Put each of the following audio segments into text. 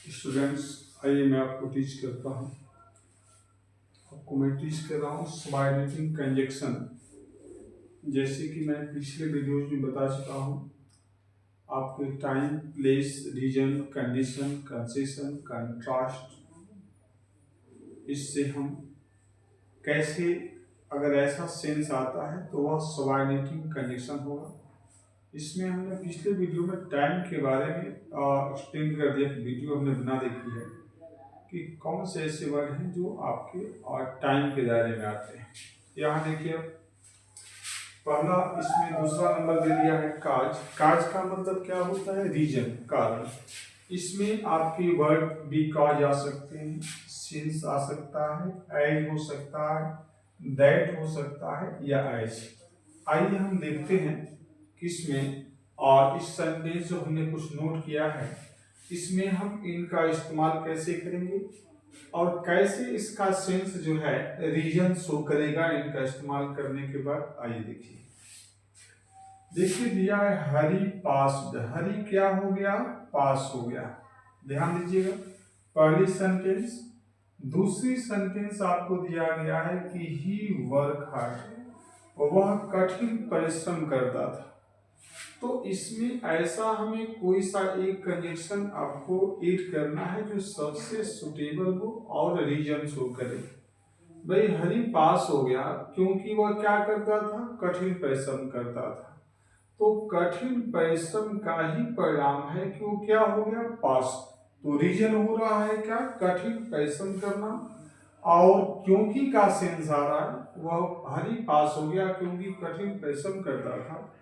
Students, आइए मैं आपको टीच करता हूँ। आपको मैं टीच कर रहा हूँ सबऑर्डिनेटिंग कंजक्शन। जैसे कि मैं पिछले वीडियोज में बता चुका हूँ, आपके time, place, reason, condition, concession, contrast, इससे हम कैसे, अगर ऐसा सेंस आता है तो वह सबऑर्डिनेटिंग कंजक्शन होगा। इसमें हमने पिछले वीडियो में टाइम के बारे में एक्सप्लेन कर दिया। वीडियो हमने बना देखी है कि कौन से ऐसे वर्ड हैं जो आपके टाइम के दायरे में आते हैं। यहाँ देखिए, पहला, इसमें दूसरा नंबर दे दिया है काज। काज का मतलब क्या होता है? रीजन, कारण। इसमें आपके वर्ड बिकॉज आ सकते हैं, सिंस आ सकता है, एज हो सकता है, दैट हो सकता है या एज। आइए हम देखते हैं कि इसमें, और इस सेंटेंस जो हमने कुछ नोट किया है, इसमें हम इनका इस्तेमाल कैसे करेंगे और कैसे इसका सेंस जो है रीजन शो करेगा इनका इस्तेमाल करने के बाद। आइए देखिए, दिया है हरी पास्ड। हरी क्या हो गया? पास हो गया। ध्यान दीजिएगा, पहली सेंटेंस। दूसरी सेंटेंस आपको दिया गया है कि ही वर्क हार्ड, वह कठिन परिश्रम करता था। तो इसमें ऐसा हमें कोई सा एक कंजक्शन आपको ऐड करना है जो सबसे सुटेबल हो और रीजन शो करे। भाई हरी पास हो गया क्योंकि वह क्या करता था? कठिन परिश्रम करता था। तो कठिन परिश्रम का ही परिणाम है कि वो क्या हो गया? पास। तो रीजन हो रहा है क्या? कठिन परिश्रम करना। और क्योंकि का सेंस आ रहा है, वह हरी पास हो गया क्योंकि कठिन परिश्रम करता था।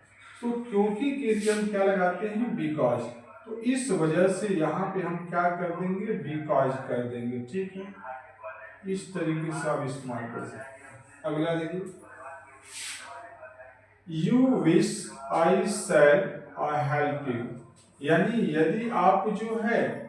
तो क्योंकि के लिए हम क्या लगाते हैं? बिकॉज। तो इस वजह से यहाँ पे हम क्या कर देंगे? बिकॉज कर देंगे। ठीक है, इस तरीके से आप इस्तेमाल कर सकते हैं। अगला देखिए, you wish I said I help you. यानी यदि आप जो है,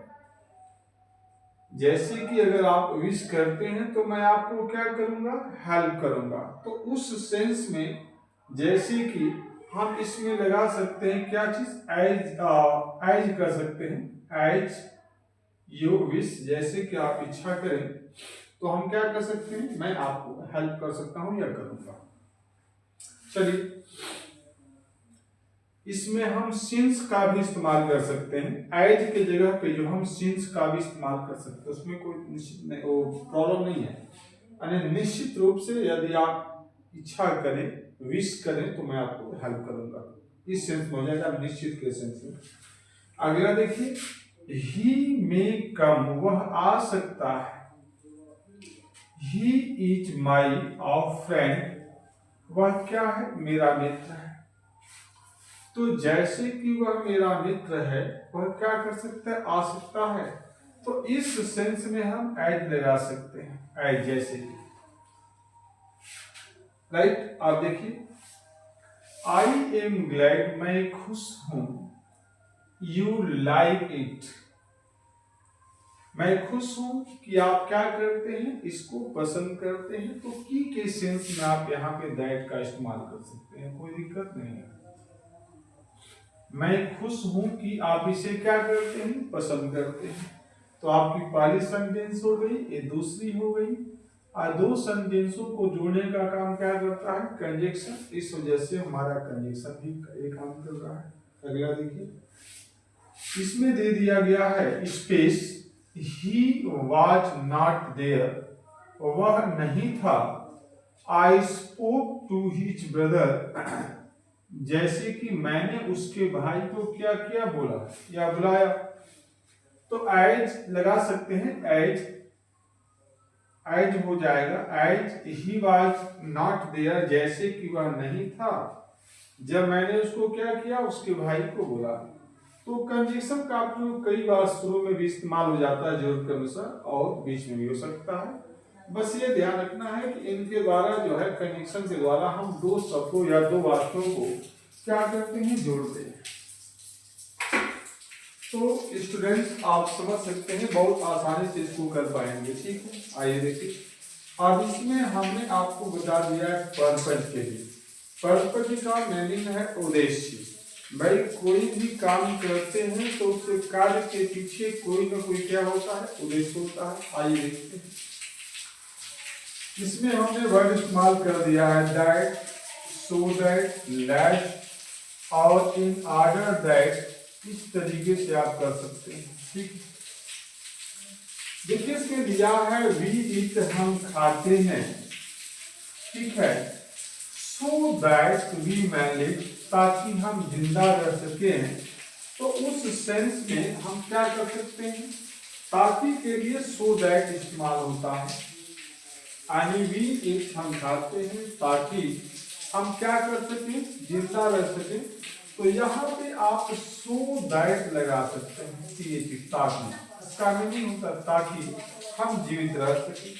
जैसे कि अगर आप विश करते हैं तो मैं आपको क्या करूंगा? हेल्प करूंगा। तो उस सेंस में जैसे कि हम इसमें लगा सकते हैं क्या चीज? एज कर सकते हैं। एज यू विश, जैसे कि आप इच्छा करें तो हम क्या कर सकते हैं? मैं आपको हेल्प कर सकता हूं या करूंगा। चलिए, इसमें हम सिंस का भी इस्तेमाल कर सकते हैं। एज के जगह पे जो हम सिंस का भी इस्तेमाल कर सकते हैं, उसमें कोई निश्चित प्रॉब्लम नहीं है। यानी निश्चित रूप से यदि आप इच्छा करें, विश करें, तो मैं आपको हेल्प करूंगा। इस सेंस में हो जाएगा, निश्चित के सेंस में। अगला देखिए, ही मे कम, वह आ सकता है। ही इज माई फ्रेंड, वह क्या है? मेरा मित्र है। तो जैसे कि वह मेरा मित्र है, वह क्या कर सकता है? आ सकता है। तो इस सेंस में हम एज लगा सकते हैं। एज जैसे कि, राइट। आप देखिए, आई एम ग्लैड, मैं खुश हूं। यू लाइक इट, मैं खुश हूं कि आप क्या करते हैं? इसको पसंद करते हैं। तो की के सेंस में आप यहाँ पे दैट का इस्तेमाल कर सकते हैं, कोई दिक्कत नहीं है। मैं खुश हूं कि आप इसे क्या करते हैं? पसंद करते हैं। तो आपकी पहली सेंटेंस हो गई, ये दूसरी हो गई। और दो सेंटेंसों को जोड़ने का काम क्या करता है? कंजक्शन। इस वजह से हमारा कंजक्शन भी एक काम कर रहा है। अगला देखिए, इसमें दे दिया गया है space. He was not there, वह नहीं था। I spoke to his brother, जैसे कि मैंने उसके भाई को क्या किया? बोला या बुलाया। तो एज लगा सकते हैं। एज हो जाएगा। As he was not there, जैसे कि वह नहीं था जब मैंने उसको क्या किया? उसके भाई को बोला। तो कंजक्शन का प्रयोग कई बार शुरू में भी इस्तेमाल हो जाता है जरूरत के अनुसार, और बीच में भी हो सकता है। बस ये ध्यान रखना है कि इनके द्वारा जो है, कंजक्शन के द्वारा हम दो शब्दों या दो वाक्यों को क्या करते हैं? जोड़ते हैं। तो स्टूडेंट्स, आप समझ सकते हैं, बहुत आसानी से इसको कर पाएंगे। ठीक है, आइए देखिए। अब इसमें हमने आपको बता दिया है पर्पज के लिए। पर्पज का मीनिंग है उद्देश्य। भाई कोई भी काम करते हैं तो उसके कार्य के पीछे कोई ना कोई क्या होता है, उद्देश्य होता है। आइए देखते हैं, इसमें हमने वर्ड इस्तेमाल कर दिया है दैट, सो दैट, लेट और इन ऑर्डर दैट। इस तरीके से आप कर सकते हैं, ठीक। देखिए इसमें दिया है वी ईट, हम खाते हैं, ठीक है। So that we may live, ताकि हम जिंदा रह सके। तो उस सेंस में हम क्या कर सकते हैं, ताकि के लिए सो दैट इस्तेमाल होता है। यानी वी ईट, हम खाते हैं ताकि हम क्या कर सके, जिंदा रह सके। तो यहाँ पे आप सो दैट लगा सकते हैं, ताकि, इसका मीनिंग होता है ताकि हम जीवित रह सके।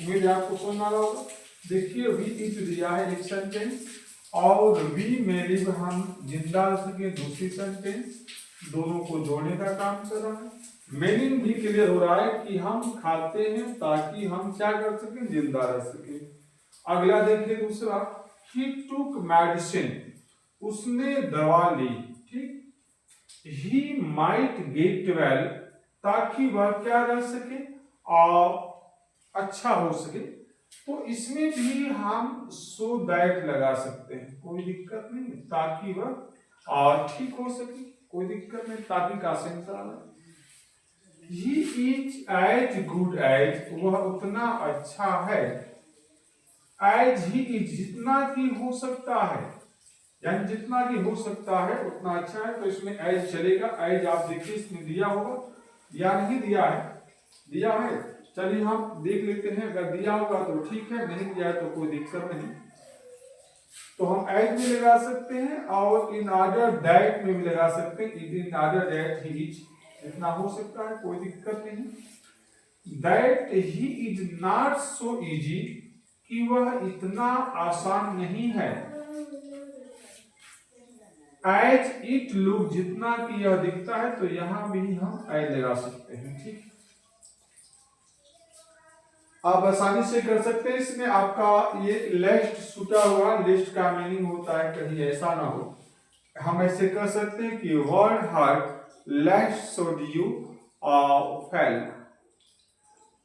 उम्मीद है आपको समझ आ रहा होगा। देखिए वी ईट दिया है एक सेंटेंस, और वी may live, हम जिंदा रह सके दूसरी सेंटेंस। दोनों को जोड़ने का काम कर रहा है। मीनिंग भी क्लियर हो रहा है कि हम खाते हैं ताकि हम क्या कर सके, जिंदा रह सके। अगला देखिए दूसरा, he took medicine, उसने दवा ली, ठीक। he might get well, ताकि वह क्या रह सके और अच्छा हो सके। तो इसमें भी हम सो दैट लगा सकते हैं, कोई दिक्कत नहीं, ताकि वह और ठीक हो सके, कोई दिक्कत नहीं, ताकि का सेंस आ रहा है। He is as good as, वह उतना अच्छा है, as he is, जितना की हो सकता है, यानी जितना की हो सकता है उतना अच्छा है। तो इसमें as चलेगा। as आप देखिए इसमें दिया होगा या नहीं दिया है, दिया है। चलिए हम देख लेते हैं, अगर दिया होगा तो ठीक है, नहीं दिया है तो कोई दिक्कत नहीं। तो हम एज में लगा सकते हैं और इन ऑर्डर दैट में भी लगा सकते हैं, in order that he is, इतना हो सकता है, कोई दिक्कत नहीं। That he is not so easy, कि वह इतना आसान नहीं है। एज इट लुक, जितना कि यह दिखता है, तो यहां भी हम एज लगा सकते हैं, ठीक। आप आसानी से कर सकते हैं। इसमें आपका ये लेस्ट छूटा हुआ, लिस्ट का मीनिंग होता है कहीं ऐसा ना हो। हम ऐसे कर सकते हैं कि वर्ड हार्ट लेस्ट सोड यू फेल,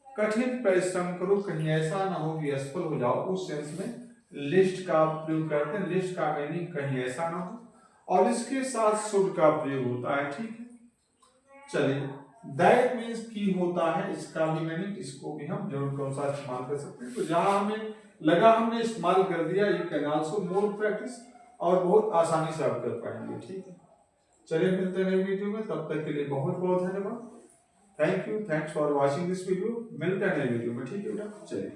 कठिन परिश्रम करो, कहीं ऐसा ना हो कि असफल हो जाओ। उस सेंस में लिस्ट का प्रयोग करते हैं। लिस्ट का मीनिंग कहीं ऐसा ना हो, और इसके साथ शुड का प्रयोग होता है, ठीक है। चलिए दैट मीन्स की होता है, इसका भी मीनिंग, इसको भी हम जरूर कौन सा इस्तेमाल कर सकते हैं। तो जहां हमें लगा हमने इस्तेमाल कर दिया। You can also more practice, और बहुत आसानी से आप कर पाएंगे, ठीक है। चलिए मिलते हैं नई वीडियो में, तब तक के लिए बहुत बहुत धन्यवाद। Thank you, thanks for watching this video. मिलते हैं नई वीडियो में, ठीक है बेटा, चलिए।